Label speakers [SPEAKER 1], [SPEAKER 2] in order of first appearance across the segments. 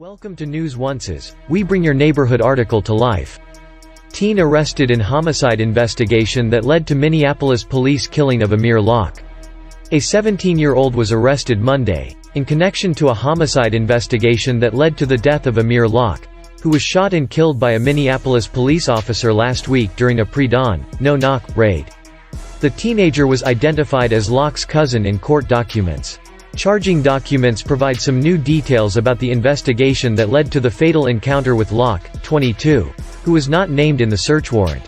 [SPEAKER 1] Welcome to News Once's. We bring your neighborhood article to life. Teen arrested in homicide investigation that led to Minneapolis police killing of Amir Locke. A 17-year-old was arrested Monday, in connection to a homicide investigation that led to the death of Amir Locke, who was shot and killed by a Minneapolis police officer last week during a pre-dawn, no-knock raid. The teenager was identified as Locke's cousin in court documents. Charging documents provide some new details about the investigation that led to the fatal encounter with Locke, 22, who was not named in the search warrant.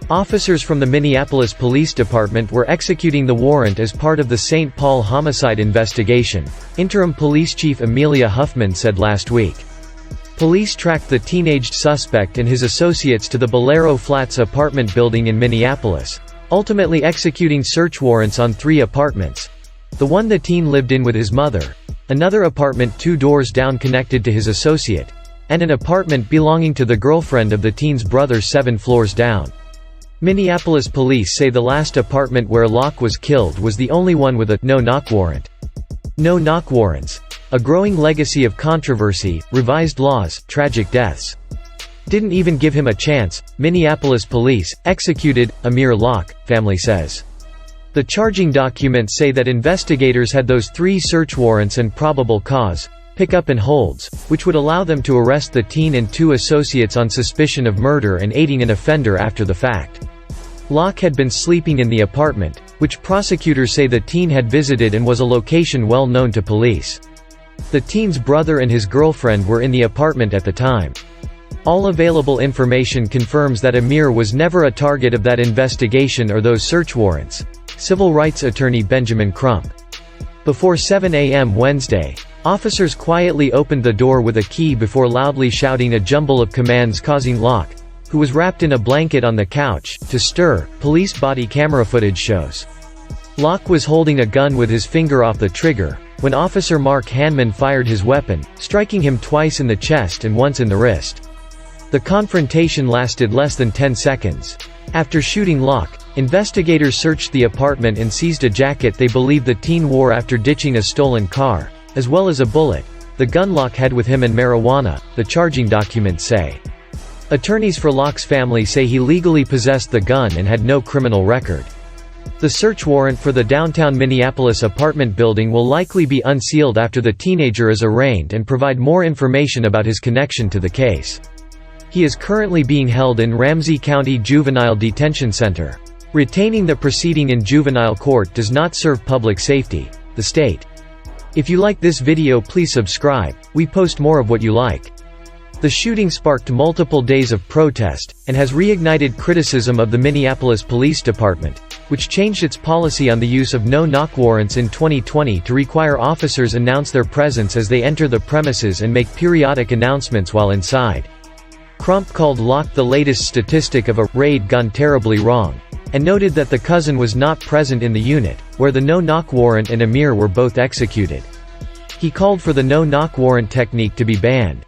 [SPEAKER 1] Officers from the Minneapolis Police Department were executing the warrant as part of the St. Paul homicide investigation, interim Police Chief Amelia Huffman said last week. Police tracked the teenaged suspect and his associates to the Bolero Flats apartment building in Minneapolis, ultimately executing search warrants on 3 apartments. The one the teen lived in with his mother, another apartment 2 doors down connected to his associate, and an apartment belonging to the girlfriend of the teen's brother 7 floors down. Minneapolis police say the last apartment where Locke was killed was the only one with a no-knock warrant. No-knock warrants. A growing legacy of controversy, revised laws, tragic deaths. Didn't even give him a chance. Minneapolis police executed Amir Locke, family says. The charging documents say that investigators had those 3 search warrants and probable cause, pick-up and holds, which would allow them to arrest the teen and 2 associates on suspicion of murder and aiding an offender after the fact. Locke had been sleeping in the apartment, which prosecutors say the teen had visited and was a location well known to police. The teen's brother and his girlfriend were in the apartment at the time. All available information confirms that Amir was never a target of that investigation or those search warrants. Civil rights attorney Benjamin Crump. Before 7 a.m. Wednesday, officers quietly opened the door with a key before loudly shouting a jumble of commands, causing Locke, who was wrapped in a blanket on the couch, to stir, police body camera footage shows. Locke was holding a gun with his finger off the trigger, when Officer Mark Hanman fired his weapon, striking him twice in the chest and once in the wrist. The confrontation lasted less than 10 seconds. After shooting Locke, investigators searched the apartment and seized a jacket they believe the teen wore after ditching a stolen car, as well as a bullet, the gun Locke had with him, and marijuana, the charging documents say. Attorneys for Locke's family say he legally possessed the gun and had no criminal record. The search warrant for the downtown Minneapolis apartment building will likely be unsealed after the teenager is arraigned and provide more information about his connection to the case. He is currently being held in Ramsey County Juvenile Detention Center. Retaining the proceeding in juvenile court does not serve public safety, the state. If you like this video, please subscribe. We post more of what you like. The shooting sparked multiple days of protest, and has reignited criticism of the Minneapolis Police Department, which changed its policy on the use of no-knock warrants in 2020 to require officers announce their presence as they enter the premises and make periodic announcements while inside. Crump called Locke the latest statistic of a raid gone terribly wrong, and noted that the cousin was not present in the unit, where the no-knock warrant and Amir were both executed. He called for the no-knock warrant technique to be banned.